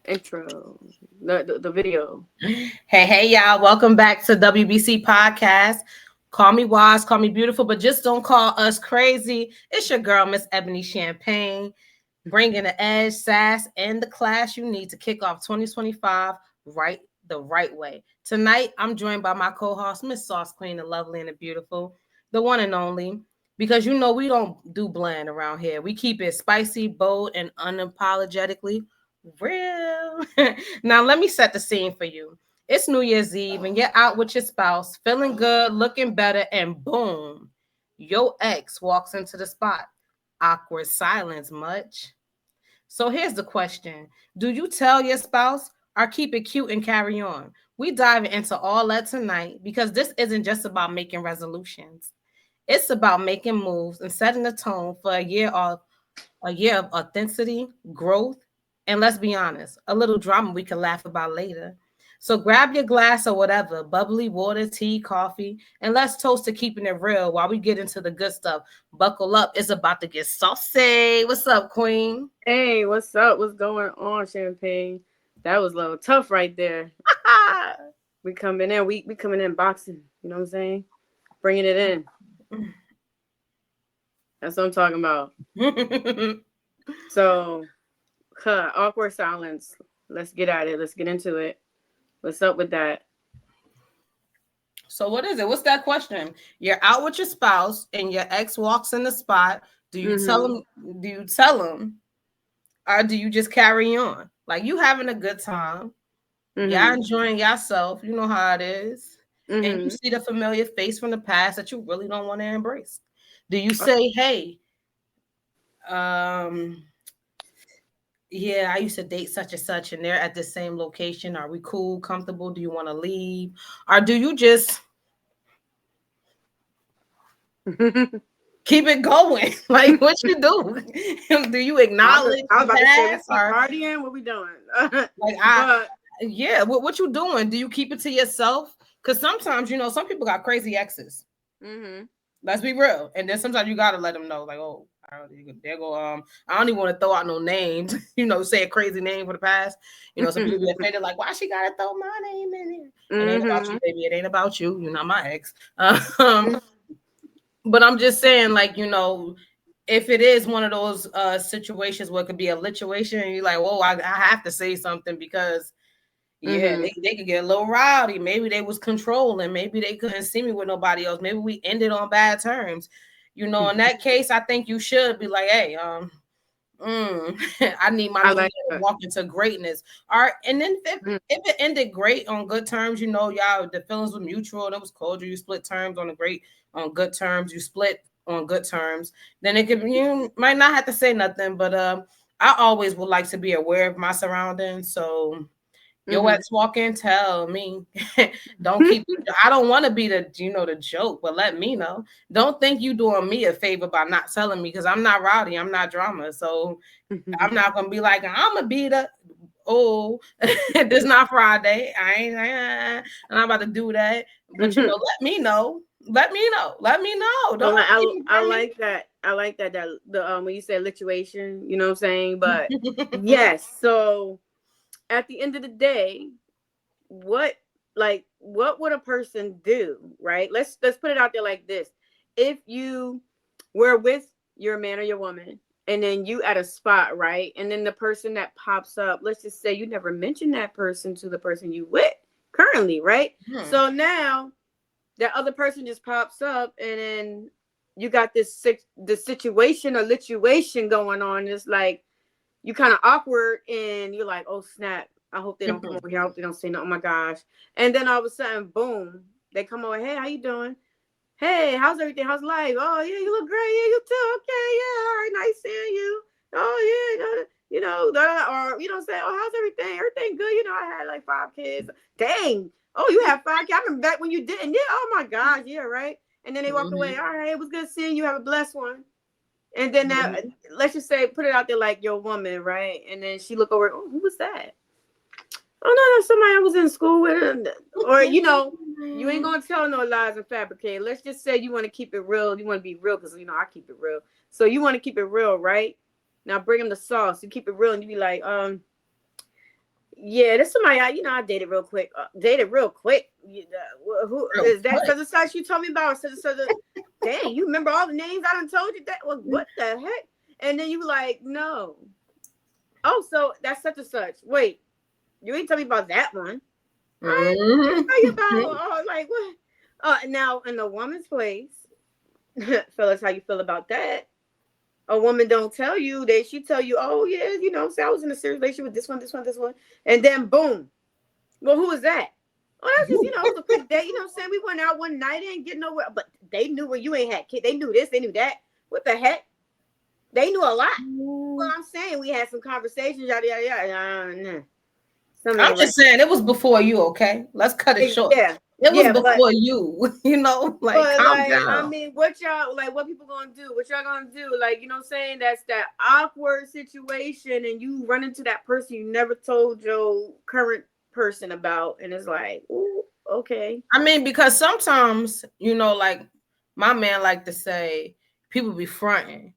intro, the video. Hey, y'all. Welcome back to WBC Podcast. Call me wise, call me beautiful, but just don't call us crazy. It's your girl, Miss Ebony Champagne, bringing the edge, sass, and the class you need to kick off 2025 the right way. Tonight, I'm joined by my co-host, Miss Sauce Queen, the lovely and the beautiful, the one and only. Because you know we don't do bland around here. We keep it spicy, bold, and unapologetically real. Now, let me set the scene for you. It's New Year's Eve, and you're out with your spouse, feeling good, looking better, and boom, your ex walks into the spot. Awkward silence, much. So here's the question: do you tell your spouse or keep it cute and carry on? We dive into all that tonight because this isn't just about making resolutions. It's about making moves and setting the tone for a year of authenticity, growth, and let's be honest, a little drama we can laugh about later. So grab your glass or whatever, bubbly water, tea, coffee, and let's toast to keeping it real while we get into the good stuff. Buckle up, it's about to get saucy. What's up, Queen? Hey, what's up? What's going on, Champagne? That was a little tough right there. We coming in, we coming in boxing. You know what I'm saying? Bringing it in. That's what I'm talking about. So, awkward silence. Let's get at it. Let's get into it. What's up with that? So what is it? What's that question? You're out with your spouse and your ex walks in the spot. Do you tell Mm-hmm. him? Do you tell him, or do you just carry on? Like you having a good time, y'all Mm-hmm. enjoying yourself. You know how it is, and you Mm-hmm. see the familiar face from the past that you really don't want to embrace. Do you say, "Hey, um, yeah, I used to date such and such, and they're at the same location. Are we cool, comfortable? Do you want to leave, or do you just keep it going? Like what you do? Do you acknowledge I was the about to say we past keep or partying. What we doing? like But yeah, what you doing? Do you keep it to yourself? Because sometimes some people got crazy exes. mm-hmm. Let's be real. And then sometimes you gotta let them know, like, oh, there go. I don't even want to throw out no names. Say a crazy name for the past. Some people be offended, like, why she gotta throw my name in here? It ain't about you, Mm-hmm. baby. It ain't about you. You're not my ex. But I'm just saying, like, if it is one of those situations where it could be a lituation, and you're like, whoa, I have to say something because yeah, Mm-hmm. they could get a little rowdy. Maybe they was controlling. Maybe they couldn't see me with nobody else. Maybe we ended on bad terms. In that case, I think you should be like, hey, I need my I new year like to that. walk into greatness. All right, and then if it ended great on good terms, y'all the feelings were mutual. That was cordial. You split terms on good terms. You split on good terms. Then it could you might not have to say nothing, but I always would like to be aware of my surroundings. So your Mm-hmm. ex walk in, tell me. Don't keep. I don't want to be the joke, but let me know. Don't think you doing me a favor by not telling me because I'm not rowdy. I'm not drama. So I'm not gonna be like I'm gonna be the. Oh, this not Friday. I ain't. I'm about to do that. But let me know. Let me know. Let me know. So Don't keep I it like that. I like that the when you said lituation, you know what I'm saying? But burning. yes, so at the end of the day, what what would a person do, right? Let's put it out there like this. If you were with your man or your woman and then you at a spot, right? And then the person that pops up, let's just say you never mentioned that person to the person you with currently, right? Hmm. So now that other person just pops up and then you got the situation or lituation going on. It's like you kind of awkward and you're like, oh snap, I hope they don't come over here. I hope they don't say no. Oh my gosh. And then all of a sudden, boom, they come over. Hey, how you doing? Hey, how's everything? How's life? Oh yeah, you look great. Yeah, you too. Okay, yeah, all right, nice seeing you. Oh yeah, or say, oh, how's everything? Everything good? I had like 5 kids. Dang. Oh, you have 5 kids. I remember back when you didn't. Yeah. Oh my gosh. Yeah. Right. And then they walk away. Mhm. All right, it was good seeing you. Have a blessed one. And then that, Mhm. let's just say, put it out there like your woman, right? And then she look over. Oh, who was that? Oh no, somebody I was in school with, or you ain't gonna tell no lies and fabricate. Let's just say you want to keep it real. You want to be real because I keep it real. So you want to keep it real, right? Now bring them the sauce. You keep it real, and you be like, Yeah, there's somebody I dated real quick. Who Real is that? quick. Such and such you told me about? Or such and such. Dang, you remember all the names I done told you that? Well, what the heck? And then you were like, no. Oh, so that's such and such. Wait, you ain't tell me about that one. I ain't tell you about like what? Now in the woman's place, fellas, how you feel about that? A woman don't tell you, she tell you, oh yeah, say I was in a serious relationship with this one, and then boom. Well, who was that? Oh, that's just, it was a quick date. You know what I'm saying? We went out one night, and get nowhere, but they knew where you ain't had kid. They knew this, they knew that. What the heck? They knew a lot. Well, I'm saying we had some conversations, yada yada yada. I'm just saying it was before you, okay? Let's cut it short. Yeah. It was before you, like calm down. I mean, what y'all what people gonna do? What y'all gonna do? Like, you know what I'm saying? That's that awkward situation, and you run into that person you never told your current person about, and it's like, ooh, okay. I mean, because sometimes, like my man like to say, people be fronting.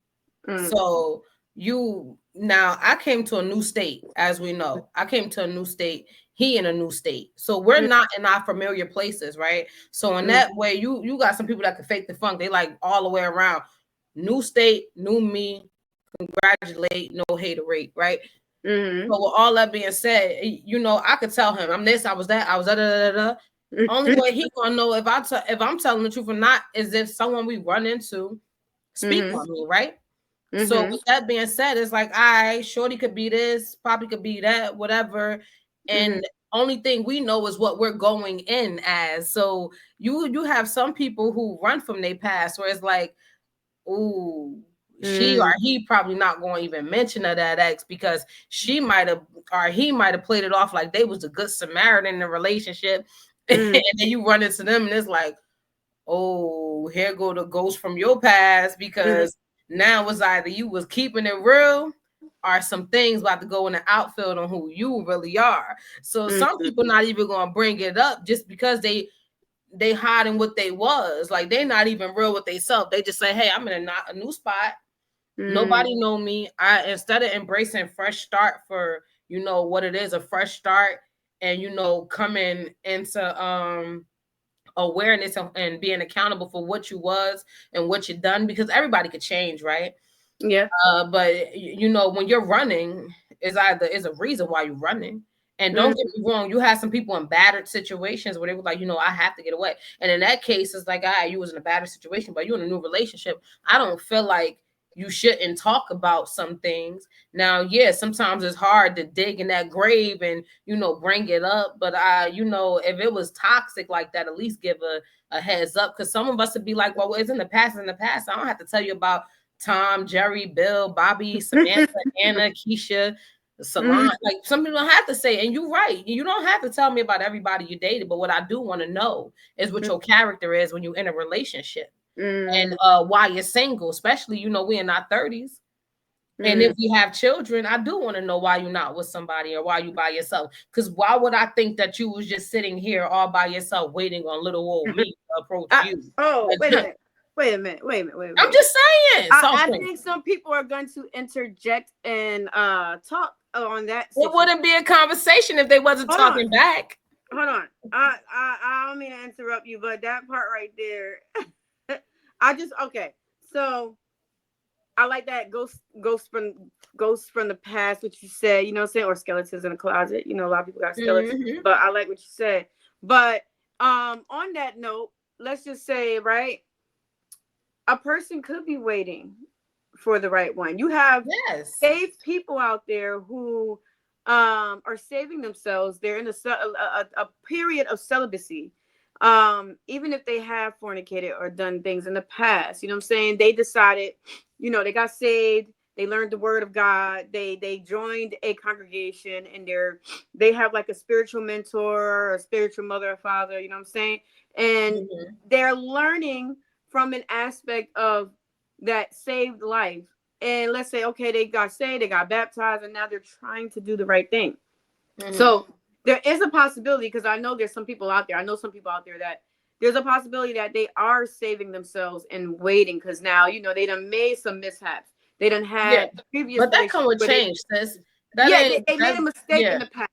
So I came to a new state, as we know. I came to a new state. He in a new state. So we're not in our familiar places, right? So in that way, you got some people that can fake the funk. They like all the way around. New state, new me, congratulate, no haterate, right? So with all that being said, I could tell him I'm this, I was that, I was da. Only way he gonna know if I'm telling the truth or not is if someone we run into speak on me, right? So with that being said, it's like, all right, shorty could be this, Poppy could be that, whatever. And only thing we know is what we're going in as. So you have some people who run from their past where it's like, ooh, she or he probably not going to even mention of that ex because she might have or he might have played it off like they was a good Samaritan in the relationship. And then you run into them and it's like, oh, here go the ghost from your past because now it's either you was keeping it real or some things about to go in the outfield on who you really are. So some people not even gonna bring it up just because they hiding what they was. Like they not even real with they self. They just say, hey, I'm in a new spot. Nobody know me. Instead of embracing fresh start for what it is, a fresh start, and coming into awareness and being accountable for what you was and what you done, because everybody could change, right? Yeah. But when you're running, is a reason why you're running. And don't get me wrong, you had some people in battered situations where they were like, I have to get away. And in that case, it's like, you was in a battered situation, but you're in a new relationship. I don't feel like you shouldn't talk about some things. Now, yeah, sometimes it's hard to dig in that grave and, bring it up. But, if it was toxic like that, at least give a heads up. Because some of us would be like, well, it's in the past. I don't have to tell you about Tom, Jerry, Bill, Bobby, Samantha, Anna, Keisha, Salon. Like some people don't have to say, and you're right. You don't have to tell me about everybody you dated. But what I do want to know is what your character is when you're in a relationship. And why you're single, especially, we in our 30s. And if we have children, I do want to know why you're not with somebody or why you by yourself. Because why would I think that you was just sitting here all by yourself waiting on little old me to approach you? Oh, wait a minute. I'm just saying. I think some people are going to interject and talk on that. It wouldn't be a conversation if they wasn't talking back. Hold on. I don't mean to interrupt you, but that part right there. Okay. So I like that ghost from the past, which you said, you know what I'm saying, or skeletons in the closet. A lot of people got skeletons, but I like what you said. But on that note, let's just say, right, a person could be waiting for the right one. You have saved people out there who are saving themselves. They're in a period of celibacy. Even if they have fornicated or done things in the past, you know what I'm saying? They decided, they got saved, they learned the word of God, they joined a congregation, and they have like a spiritual mentor or a spiritual mother or father, you know what I'm saying? And they're learning from an aspect of that saved life. And let's say, okay, they got saved, they got baptized, and now they're trying to do the right thing. So there is a possibility, because I know there's some people out there. I know some people out there that there's a possibility that they are saving themselves and waiting, because now, they done made some mishaps. They done had previous. But that come with change, sis. They made a mistake in the past.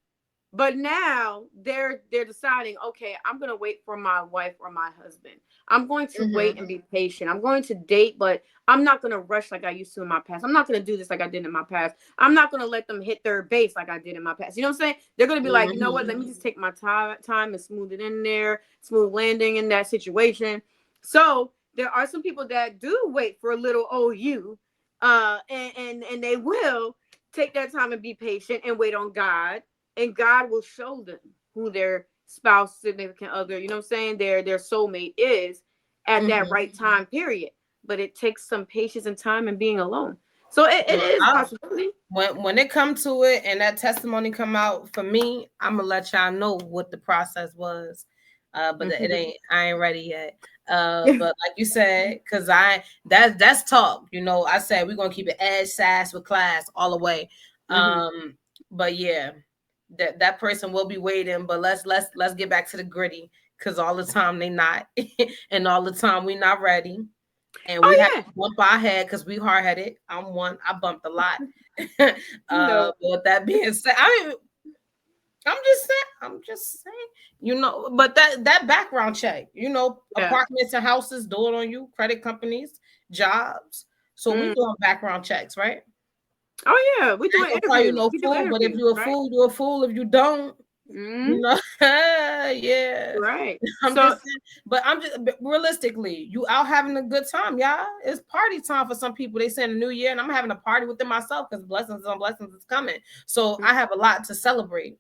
But now they're deciding, okay, I'm gonna wait for my wife or my husband. I'm going to wait and be patient. I'm going to date, but I'm not gonna rush like I used to in my past. I'm not gonna do this like I did in my past. I'm not gonna let them hit third base like I did in my past. You know what I'm saying? They're gonna be like, you know what? Let me just take my time and smooth it in there, smooth landing in that situation. So there are some people that do wait for a little OU, and they will take that time and be patient and wait on God, and God will show them who their spouse, significant other, you know what I'm saying, their soulmate is at that right time period. But it takes some patience and time and being alone. So it is a possibility. When it come to it and that testimony come out for me, I'm gonna let y'all know what the process was. But it ain't, I ain't ready yet. But like you said, because that's talk. You know, I said we're gonna keep it edge, sass with class all the way. But yeah, that person will be waiting. But let's get back to the gritty, because all the time they not, and all the time we not ready. And we have to bump our head because we hard headed. I'm one. I bumped a lot. With that being said, I mean, I'm just saying, you know, but that background check, you know, apartments and houses do it on you, credit companies, jobs. So we doing background checks, right? Oh yeah, we doing interviews. You know, fool, but if you're a fool, you're a fool. If you don't, you know, yeah, right. But realistically, you out having a good time, y'all. It's party time for some people. They say in the new year, and I'm having a party with them myself because blessings on blessings is coming. So I have a lot to celebrate,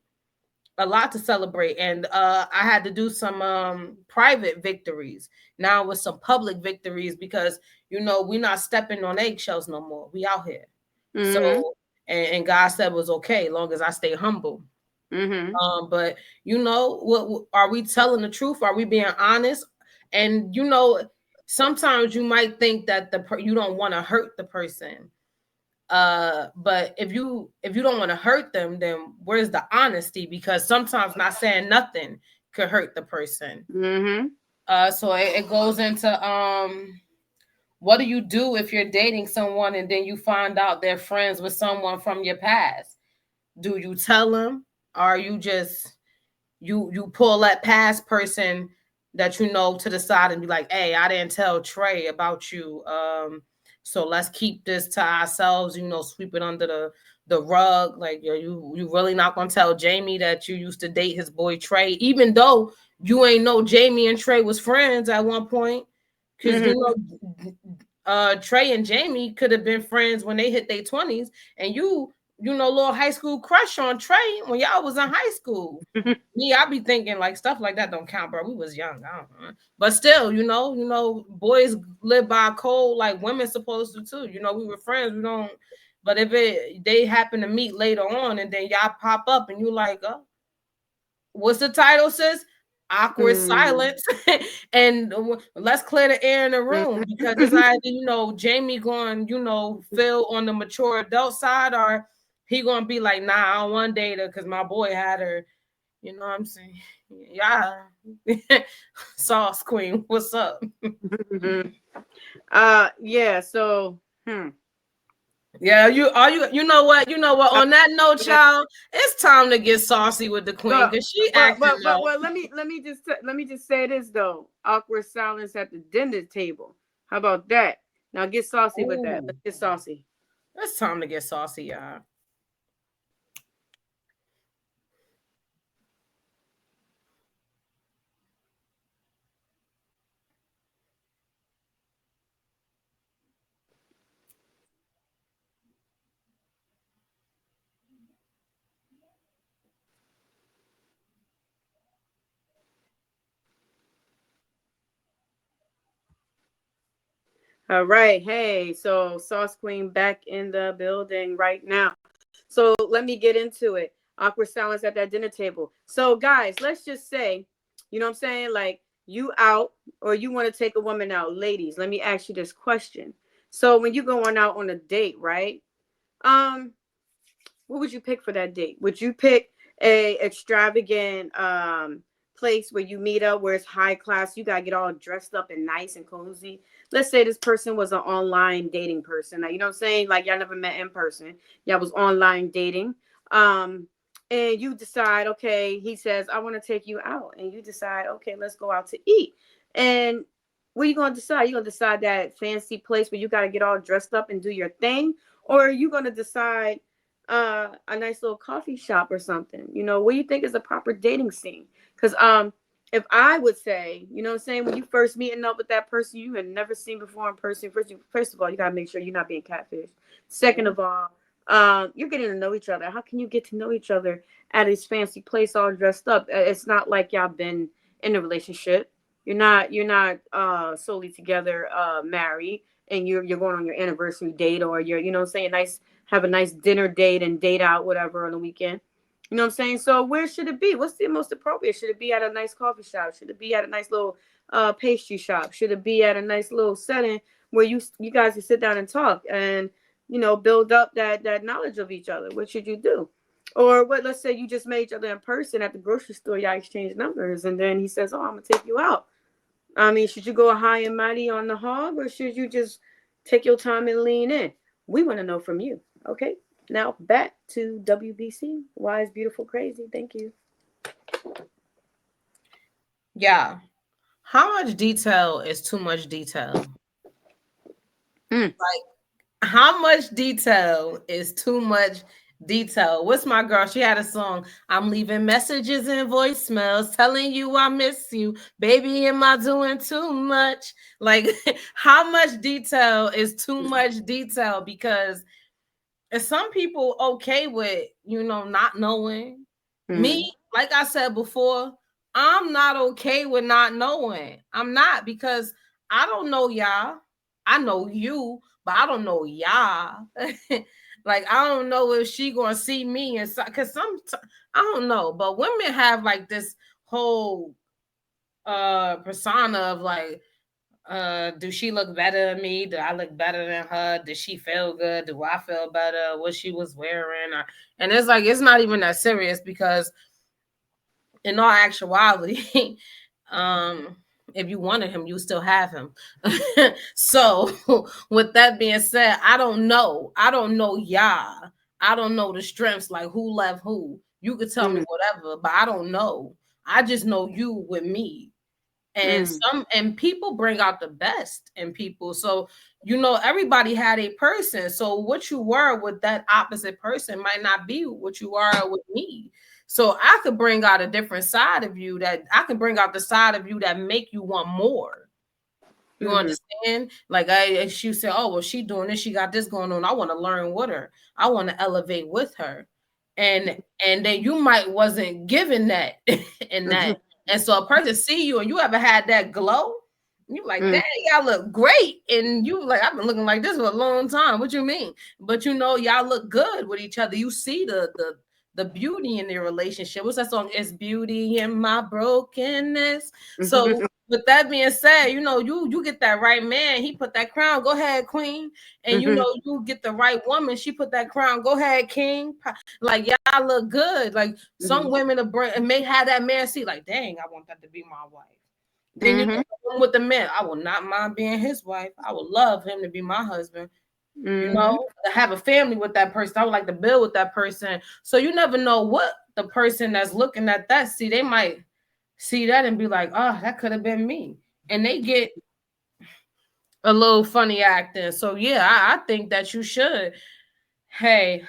and I had to do some private victories now with some public victories because you know we're not stepping on eggshells no more. We out here, so and God said it was okay as long as I stay humble. But you know, what are we telling the truth? Are we being honest? And you know, sometimes you might think that you don't want to hurt the person. But if you don't want to hurt them, then where's the honesty? Because sometimes not saying nothing could hurt the person. So it goes into what do you do if you're dating someone and then you find out they're friends with someone from your past? Do you tell them? Or you just you pull that past person that you know to the side and be like, hey, I didn't tell Trey about you. So let's keep this to ourselves, you know, sweep it under the rug. Like you really not gonna tell Jamie that you used to date his boy Trey, even though you ain't know Jamie and Trey was friends at one point. Because you know Trey and Jamie could have been friends when they hit their 20s, and you know, little high school crush on Trey when y'all was in high school. Me, I be thinking like stuff like that don't count, bro. We was young, I don't know. But still, you know, boys live by a code like women supposed to too. You know, we were friends. We don't. But if they happen to meet later on, and then y'all pop up, and you like, what's the title, sis? Awkward silence. And let's clear the air in the room because it's either, you know, Jamie going, you know, Phil on the mature adult side, or he gonna be like, nah, I don't want to date her because my boy had her. You know what I'm saying? Yeah. Sauce Queen, what's up? Yeah, so yeah, you know what? On that note, y'all, it's time to get saucy with the queen because she acting. But let me just say this though. Awkward silence at the dinner table. How about that? Now get saucy with that. Let's get saucy. It's time to get saucy, y'all. All right. Hey, so Sauce Queen back in the building right now. So let me get into it. Awkward silence at that dinner table. So guys, let's just say, you know what I'm saying? Like you out or you want to take a woman out. Ladies, let me ask you this question. So when you going out on a date, right? What would you pick for that date? Would you pick a extravagant place where you meet up where it's high class, you gotta get all dressed up and nice and cozy? Let's say this person was an online dating person. Like, you know what I'm saying? Like y'all never met in person. Y'all was online dating. and you decide, okay, he says, I want to take you out. And you decide, okay, let's go out to eat. And what are you going to decide? You're going to decide that fancy place where you got to get all dressed up and do your thing? Or are you going to decide a nice little coffee shop or something? You know, what do you think is a proper dating scene? Because if I would say, you know what I'm saying, when you first meeting up with that person you had never seen before in person, first of all, you got to make sure you're not being catfish. Second of all, you're getting to know each other. How can you get to know each other at this fancy place all dressed up? It's not like y'all been in a relationship. You're not solely together married, and you're going on your anniversary date, or you're, you know what I'm saying, nice, have a nice dinner date and date out whatever on the weekend. You know what I'm saying? So where should it be? What's the most appropriate? Should it be at a nice coffee shop? Should it be at a nice little pastry shop? Should it be at a nice little setting where you guys can sit down and talk and, you know, build up that knowledge of each other? What should you do? Or what? Let's say you just met each other in person at the grocery store. Y'all exchange numbers, and then he says, "Oh, I'm gonna take you out." I mean, should you go high and mighty on the hog, or should you just take your time and lean in? We want to know from you. Okay. Now back to WBC. Wise, beautiful, crazy. Thank you. Yeah. How much detail is too much detail? Like, how much detail is too much detail? What's my girl? She had a song. I'm leaving messages and voicemails telling you I miss you. Baby, am I doing too much? Like, how much detail is too much detail? Because some people okay with, you know, not knowing. Me, like I said before, I'm not okay with not knowing. I'm not, because I don't know y'all. I know you, but I don't know y'all. Like, I don't know if she gonna see me, and because I don't know, but women have like this whole persona of like, do she look better than me? Do I look better than her? Does she feel good? Do I feel better? What she was wearing? And it's like, it's not even that serious, because in all actuality, if you wanted him, you still have him. So with that being said, I don't know y'all. I don't know the strengths, like who left who. You could tell me whatever, but I don't know. I just know you with me. And people bring out the best in people. So, you know, everybody had a person. So what you were with that opposite person might not be what you are with me. So I could bring out a different side of you, that I can bring out the side of you that make you want more. You understand? Like, she said, oh, well, she doing this, she got this going on. I want to learn with her. I want to elevate with her. And then you might wasn't given that in that. And so a person see you and you ever had that glow, you like, dang, y'all look great. And you like, I've been looking like this for a long time. What you mean? But you know, y'all look good with each other. You see the beauty in their relationship. What's that song? It's beauty in my brokenness. So with that being said, you know, you get that right man, he put that crown. Go ahead, queen. And you know, you get the right woman, she put that crown. Go ahead, king. Like, y'all look good. Like, some women may have that man see, like, dang, I want that to be my wife. Then you get with the man, I will not mind being his wife. I would love him to be my husband. You know, to have a family with that person. I would like to build with that person. So you never know what the person that's looking at that see. They might see that and be like, oh, that could have been me. And they get a little funny acting. So yeah, I think that you should. Hey,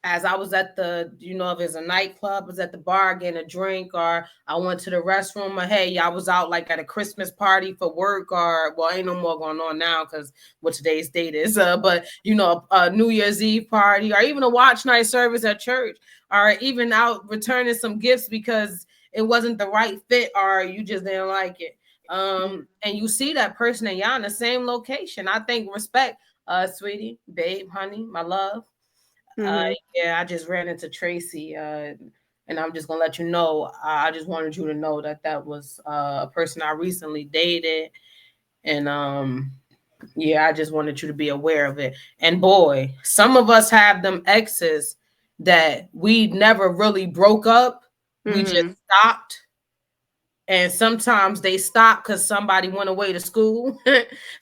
as I was at the, you know, if it's a nightclub, I was at the bar getting a drink, or I went to the restroom, or hey, I was out like at a Christmas party for work, or well, ain't no more going on now because what today's date is, but you know, a New Year's Eve party, or even a watch night service at church, or even out returning some gifts because it wasn't the right fit, or you just didn't like it. And you see that person and y'all in the same location. I think respect, sweetie, babe, honey, my love. Yeah, I just ran into Tracy, and I'm just gonna let you know. I just wanted you to know that was a person I recently dated, and yeah, I just wanted you to be aware of it. And boy, some of us have them exes that we never really broke up. We just stopped. And sometimes they stop because somebody went away to school,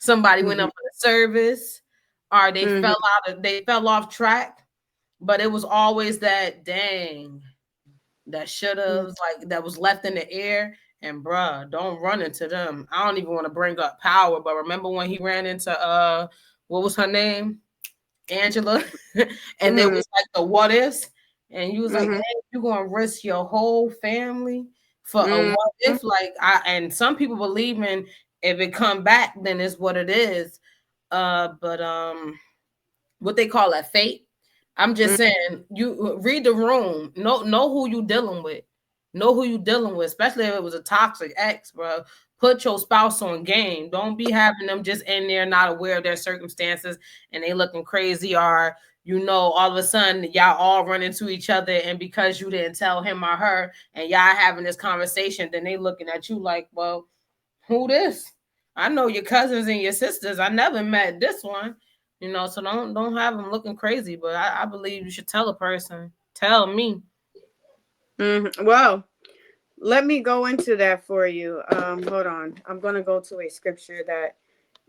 somebody went up for the service, or they fell off track. but it was always that dang that should have like that was left in the air. And bruh, don't run into them. I don't even want to bring up Power, but remember when he ran into what was her name? Angela, and there Mm-hmm. was like the what ifs, and you was like, Mm-hmm. "Dang, you gonna risk your whole family for a what Mm-hmm. if?" Like, and some people believe in if it come back, then it's what it is. But what they call that fate. I'm just saying, you read the room, know who you dealing with, know who you dealing with, especially if it was a toxic ex, bro. Put your spouse on game. Don't be having them just in there not aware of their circumstances and they looking crazy, or all of a sudden y'all all run into each other, and because you didn't tell him or her and y'all having this conversation, then they looking at you like, well, who this? I know your cousins and your sisters. I never met this one. So don't have them looking crazy. But I believe you should tell a person. Tell me. Mm-hmm. Well, let me go into that for you. Hold on. I'm gonna go to a scripture that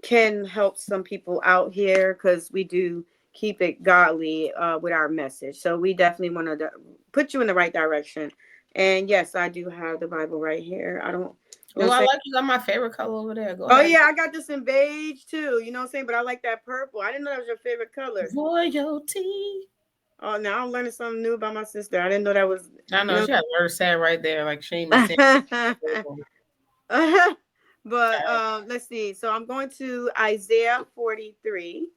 can help some people out here because we do keep it godly with our message. So we definitely want to put you in the right direction. And yes, I do have the Bible right here. I don't. Oh, I like you got my favorite color over there. Go Oh ahead. yeah, I got this in beige too. You know what I'm saying? But I like that purple. I didn't know that was your favorite color. Royalty. Oh, now I'm learning something new about my sister. I didn't know that was. I know You she had word sad right there, like she ain't been saying. know. But let's see. So I'm going to Isaiah 43.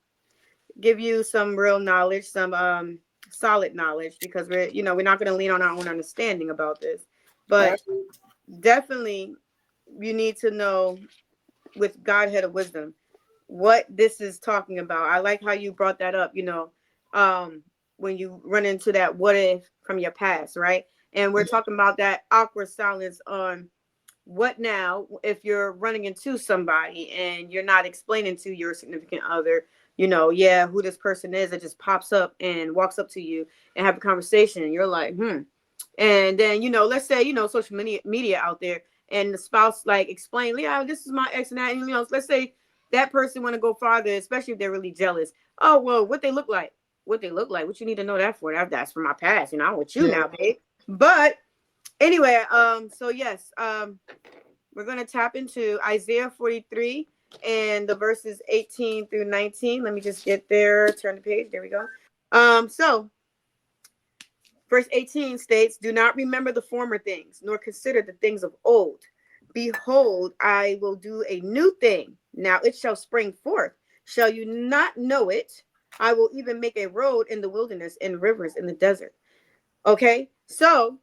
Give you some real knowledge, some solid knowledge, because we're not going to lean on our own understanding about this, but definitely you need to know with Godhead of wisdom what this is talking about. I like how you brought that up, when you run into that what if from your past, right? And we're talking about that awkward silence on what now if you're running into somebody and you're not explaining to your significant other, yeah, who this person is that just pops up and walks up to you and have a conversation, and you're like, and then let's say social media out there, and the spouse like explain, yeah, this is my ex and that, and let's say that person want to go farther, especially if they're really jealous. Oh well, what they look like, what you need to know that for? That's from my past, I'm with you now, babe. But anyway, so yes, we're going to tap into Isaiah 43 and the verses 18 through 19. Let me just get there. Turn the page. There we go. So verse 18 states, "Do not remember the former things, nor consider the things of old. Behold, I will do a new thing. Now it shall spring forth. Shall you not know it? I will even make a road in the wilderness and rivers in the desert." Okay, so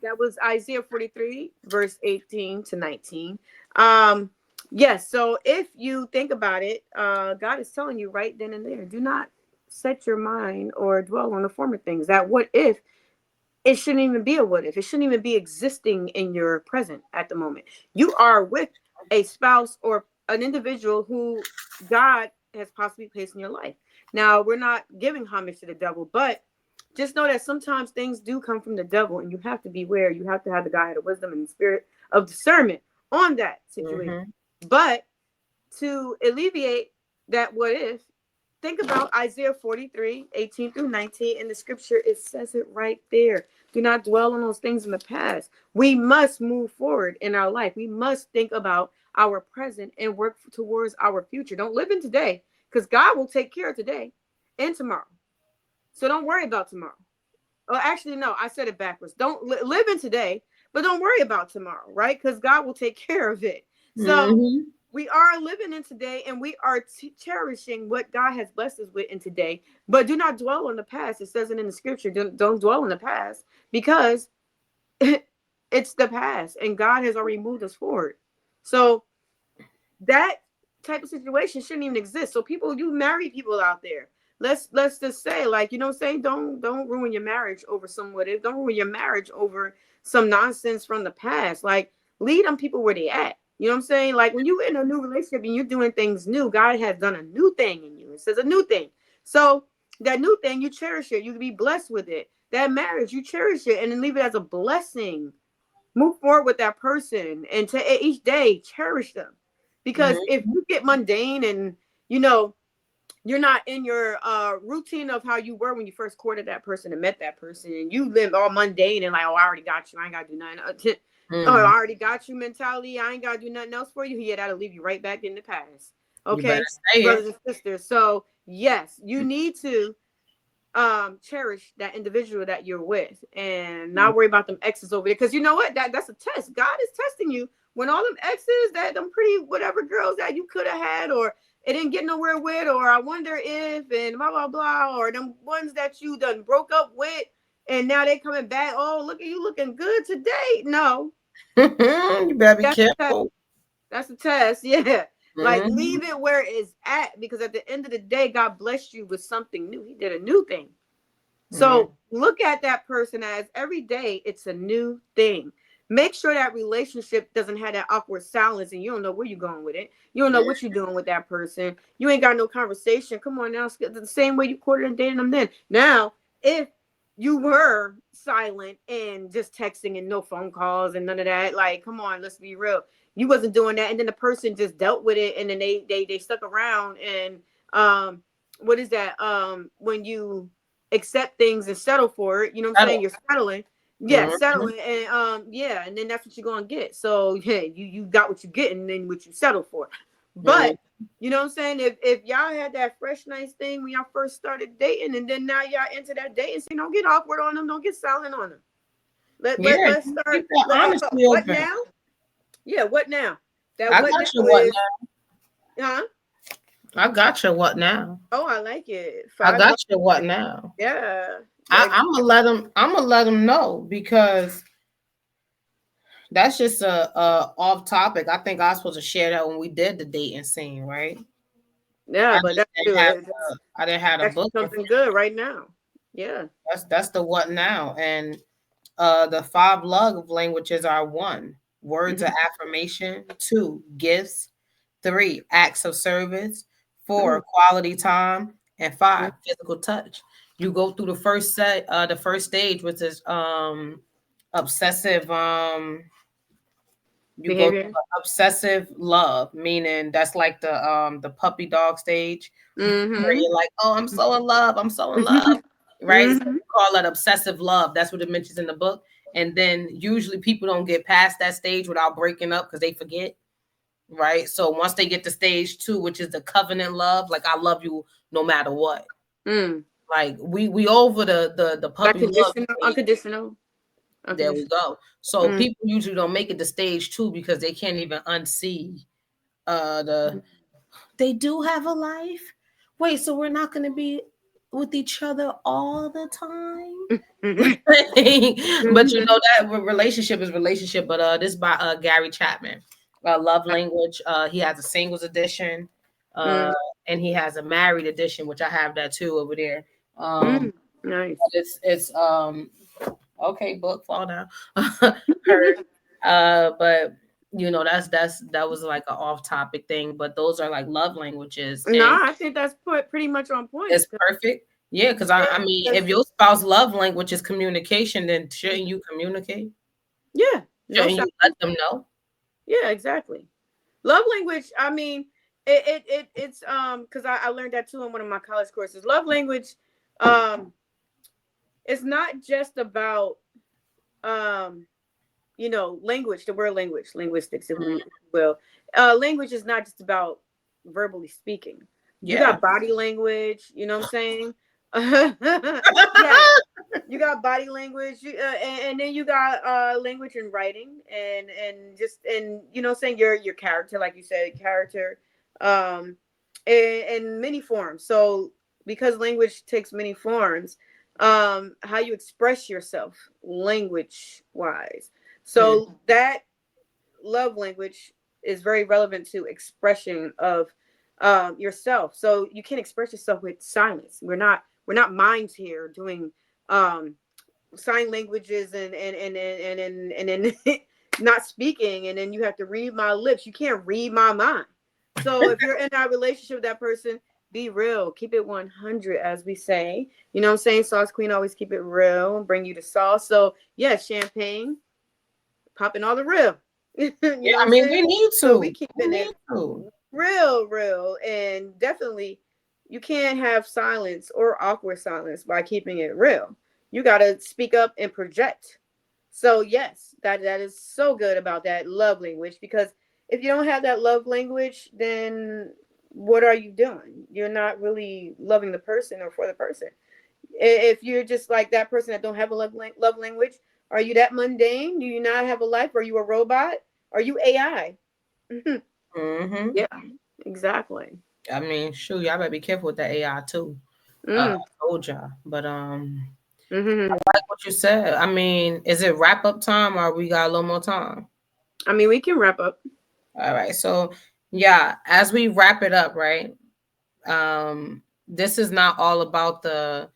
that was Isaiah 43, verse 18 to 19. Yes, so if you think about it, God is telling you right then and there, do not set your mind or dwell on the former things. That what if, it shouldn't even be a what if. It shouldn't even be existing in your present at the moment. You are with a spouse or an individual who God has possibly placed in your life. Now, we're not giving homage to the devil, but just know that sometimes things do come from the devil, and you have to beware. You have to have the Godhead of wisdom and the spirit of discernment on that situation. But to alleviate that what if, think about Isaiah 43, 18 through 19. In the scripture, it says it right there. Do not dwell on those things in the past. We must move forward in our life. We must think about our present and work towards our future. Don't live in today, because God will take care of today and tomorrow. So don't worry about tomorrow. Oh, actually, no, I said it backwards. Don't live in today, but don't worry about tomorrow, right? Because God will take care of it. So we are living in today, and we are cherishing what God has blessed us with in today. But do not dwell on the past. It says it in the scripture. Don't dwell on the past, because it's the past, and God has already moved us forward. So that type of situation shouldn't even exist. So people, you married people out there, let's just say, like, what I'm saying, don't ruin your marriage over someone. Don't ruin your marriage over some nonsense from the past. Like, lead them people where they at. You know what I'm saying? Like, when you're in a new relationship and you're doing things new, God has done a new thing in you. It says a new thing. So that new thing, you cherish it. You can be blessed with it. That marriage, you cherish it and then leave it as a blessing. Move forward with that person, and to each day cherish them. Because if you get mundane and, you know, you're not in your routine of how you were when you first courted that person and met that person, and you live all mundane and like, oh, I already got you, I ain't gotta do nothing. Oh, I already got you mentality, I ain't gotta do nothing else for you. Yeah, that'll leave you right back in the past. You better Okay, say brothers it. and sisters. So yes, you need to cherish that individual that you're with and not worry about them exes over there, because you know what, that's a test. God is testing you when all them exes, that them pretty whatever girls that you could have had or it didn't get nowhere with, or I wonder if, and blah blah blah, or them ones that you done broke up with and now they coming back, oh look at you looking good today. No, You better be that's a test. careful. That's a test. Yeah, like Mhm. leave it where it's at, because at the end of the day, God blessed you with something new. He did a new thing. Mhm. So look at that person as every day it's a new thing. Make sure that relationship doesn't have that awkward silence and you don't know where you're going with it. You don't know what you're doing with that person. You ain't got no conversation. Come on now, it's the same way you courted and dated them then. Now, if you were silent and just texting and no phone calls and none of that, like, come on, let's be real. You wasn't doing that, and then the person just dealt with it, and then they stuck around, and what is that? When you accept things and settle for it, you know what I'm saying? Settle. You're settling. Yeah, Mhm. settling, and yeah, and then that's what you're gonna get. So yeah, you got what you get and then what you settle for. Mhm. But you know what I'm saying? If y'all had that fresh nice thing when y'all first started dating, and then now y'all into that dating scene, don't get awkward on them, don't get silent on them. Yeah, Let's start. keep that honesty What open. now? Yeah, what now? That I what got now your what is, now. huh? I got your what now. Oh, I like it. I Five got love. your what now. Yeah. I'm gonna let them. I'm gonna let them know because that's just a off topic. I think I was supposed to share that when we did the dating scene, right? Yeah, I but just that's didn't have. good. That's I didn't have a actually book. something good right now. Yeah. That's the what now. And the five love languages are: one, words Mhm. of affirmation; two, gifts; three, acts of service; Mm, four, quality time; and five, mm. physical touch. You go through the first stage, which is obsessive. You go Behavior. through obsessive love, meaning that's like the puppy dog stage where Mm-hmm. you're like, oh, I'm so in love, I'm so in love, right? So Mm-hmm. we call that obsessive love. That's what it mentions in the book. And then usually people don't get past that stage without breaking up because they forget, right? So once they get to stage two, which is the covenant love, like I love you no matter what. Mm. Like we over the puppy love Unconditional. stage. Unconditional. There we Unconditional. go. So Mm. people usually don't make it to stage two because they can't even unsee they do have a life. Wait, so we're not going to be with each other all the time? But you know that relationship is relationship. But this by Gary Chapman, Love Language. He has a singles edition, uh, Mm. and he has a married edition, which I have that too over there. Mm. Nice. It's okay, book fall down. Her, but you know that was like an off topic thing, but those are like love languages, No, and I think that's put pretty much on point. it's perfect. Yeah, because Yeah, I mean, if 'cause- your spouse love language is communication, then shouldn't you communicate? yeah, no Shouldn't you shot. let them know? Yeah, exactly. Love language. I mean, it's because I learned that too in one of my college courses. Love language, um, it's not just about um language, the word language, linguistics, if we will. Language is not just about verbally speaking. You Yeah. got body language, you know what I'm saying? Yeah, you got body language, and then you got language in writing, and just, and you know, saying your character, like you said, character, um in many forms. So because language takes many forms, how you express yourself language wise. Mm. So that love language is very relevant to expression of yourself. So you can't express yourself with silence. We're not minds here doing um, sign languages and not speaking, and then you have to read my lips. You can't read my mind. So if you're in that relationship with that person, be real, keep it 100, as we say. You know what I'm saying? Sauce Queen always keep it real and bring you the sauce. So yeah, champagne, popping all the real. You Yeah, know what I I'm mean, we saying? need So we to. We keeping need it to. real, and definitely you can't have silence or awkward silence by keeping it real. You got to speak up and project. So yes, that is so good about that love language, because if you don't have that love language, then what are you doing? You're not really loving the person or for the person. If you're just like that person that don't have a love language, are you that mundane? Do you not have a life? Are you a robot? Are you AI? Mm-hmm. Yeah, exactly. I mean, shoot, y'all better be careful with that AI too. I Mm. told y'all, but Hmm. like what you said. I mean, is it wrap up time or we got a little more time? I mean, we can wrap up. All right. So yeah, as we wrap it up, right? This is not all about the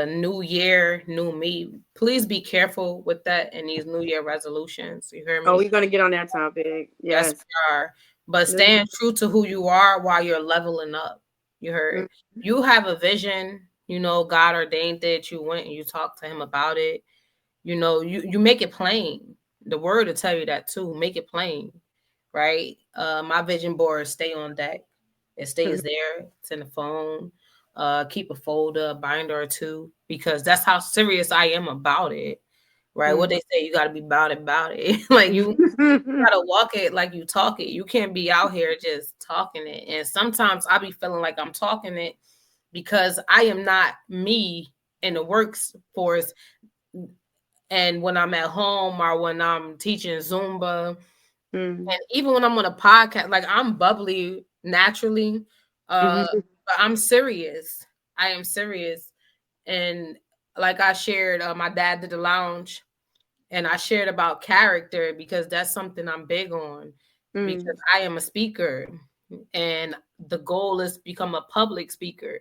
new year, new me. Please be careful with that in these new year resolutions. You hear Oh, me? we're gonna get on that topic. Yes, Yes. we are. But staying true to who you are while you're leveling up. You heard? You have a vision. You know, God ordained it. You went and you talked to him about it. You know, you make it plain. The word will tell you that too. Make it plain, right? My vision board stay on deck. It stays there. It's in the phone. Keep a folder, a binder or two, because that's how serious I am about it. Right? What they say, you got to be about it. Like you gotta walk it like you talk it. You can't be out here just talking it. And sometimes I be feeling like I'm talking it because I am not me in the workforce. And when I'm at home or when I'm teaching Zumba, and even when I'm on a podcast, like I'm bubbly naturally, but I'm serious. I am serious. And like I shared, my dad did the lounge, and I shared about character because that's something I'm big on, because I am a speaker and the goal is to become a public speaker.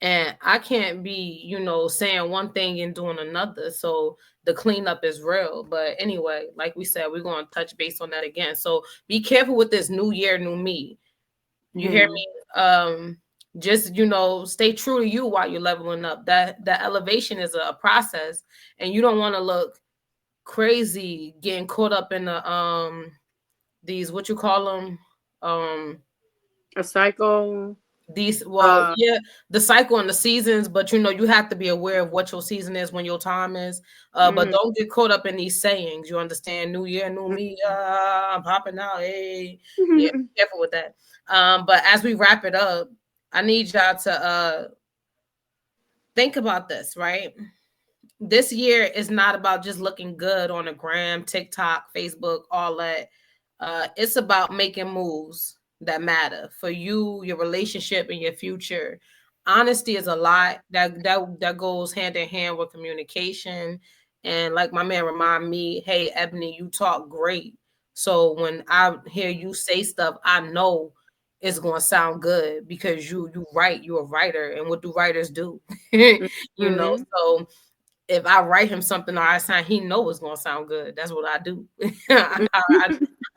And I can't be, you know, saying one thing and doing another. So the cleanup is real. But anyway, like we said, we're going to touch base on that again. So be careful with this new year, new me. You hear me? Just, you know, stay true to you while you're leveling up. That elevation is a process, and you don't want to look crazy getting caught up in the these, what you call them, A cycle. these, well, yeah, the cycle and the seasons. But you know, you have to be aware of what your season is, when your time is, but don't get caught up in these sayings. You understand? New year, new me. I'm popping out. Hey, yeah, be careful with that. But as we wrap it up, I need y'all to think about this, right? This year is not about just looking good on the gram, TikTok, Facebook, all that. It's about making moves that matter for you, your relationship, and your future. Honesty is a lot that goes hand in hand with communication. And like my man remind me, hey Ebony, you talk great. So when I hear you say stuff, I know it's gonna sound good because you write. You're a writer, and what do writers do? You know, so if I write him something or I sign, he know it's gonna sound good. That's what I do.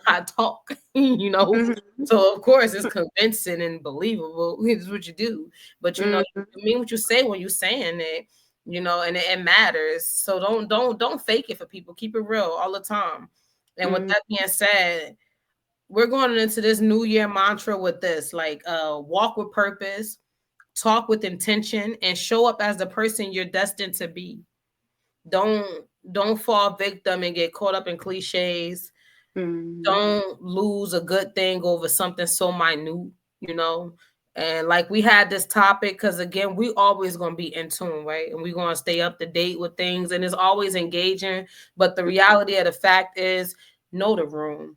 I talk, you know. So of course it's convincing and believable. It's what you do. But you know, you mean what you say when you're saying it, you know, and it matters. So don't fake it for people. Keep it real all the time. And with that being said, we're going into this new year mantra with this, like walk with purpose, talk with intention, and show up as the person you're destined to be. Don't fall victim and get caught up in cliches. Don't lose a good thing over something so minute, you know. And like we had this topic because again, we always gonna be in tune, right? And we're gonna stay up to date with things, and it's always engaging. But the reality of the fact is, know the room,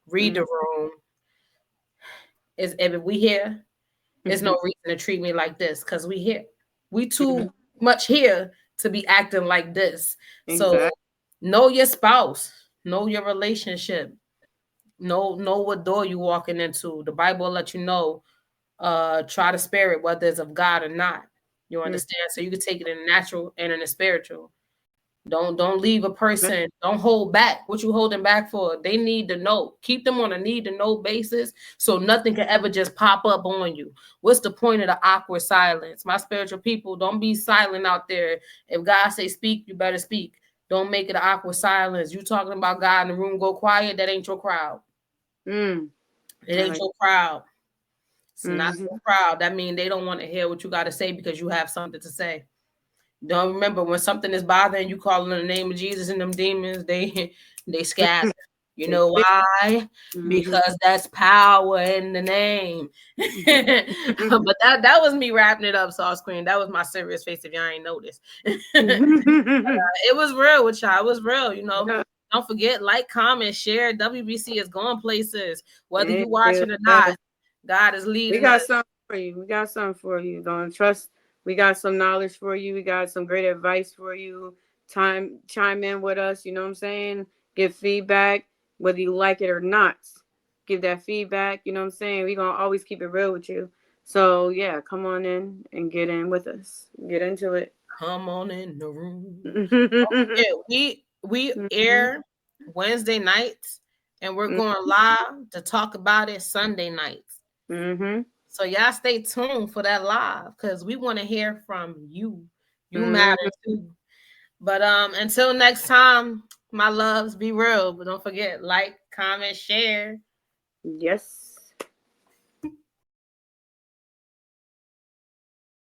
read the room. Is if we here, there's no reason to treat me like this because we here. We too much here to be acting like this. So know your spouse, know your relationship, know what door you walking into. The Bible will let you know. Try to spare it, whether it's of God or not. You understand? So you can take it in the natural and in the spiritual. Don't leave a person. Don't hold back. What you holding back for? They need to know. Keep them on a need to know basis, so nothing can ever just pop up on you. What's the point of the awkward silence? My spiritual people, don't be silent out there. If God say speak, you better speak. Don't make it an awkward silence. You talking about God in the room, go quiet. That ain't your crowd. It ain't your crowd. So not so proud. That means they don't want to hear what you got to say because you have something to say. Don't remember when something is bothering you, calling the name of Jesus and them demons, they scatter. You know why? Because that's power in the name. But that was me wrapping it up, Sauce Queen. That was my serious face if y'all ain't noticed. It was real with y'all. It was real, you know. Yeah. Don't forget, like, comment, share. WBC is going places. Whether you watch it or not, God is leading. We got something for you. We got something for you. Don't trust. We got some knowledge for you. We got some great advice for you. Chime in with us. You know what I'm saying? Give feedback, whether you like it or not. Give that feedback. You know what I'm saying? We're going to always keep it real with you. So, yeah, come on in and get in with us. Get into it. Come on in the room. Yeah, we air Wednesday nights, and we're going live to talk about it Sunday nights. So y'all stay tuned for that live because we want to hear from you. You matter too. But until next time, my loves, be real. But don't forget, like, comment, share. Yes.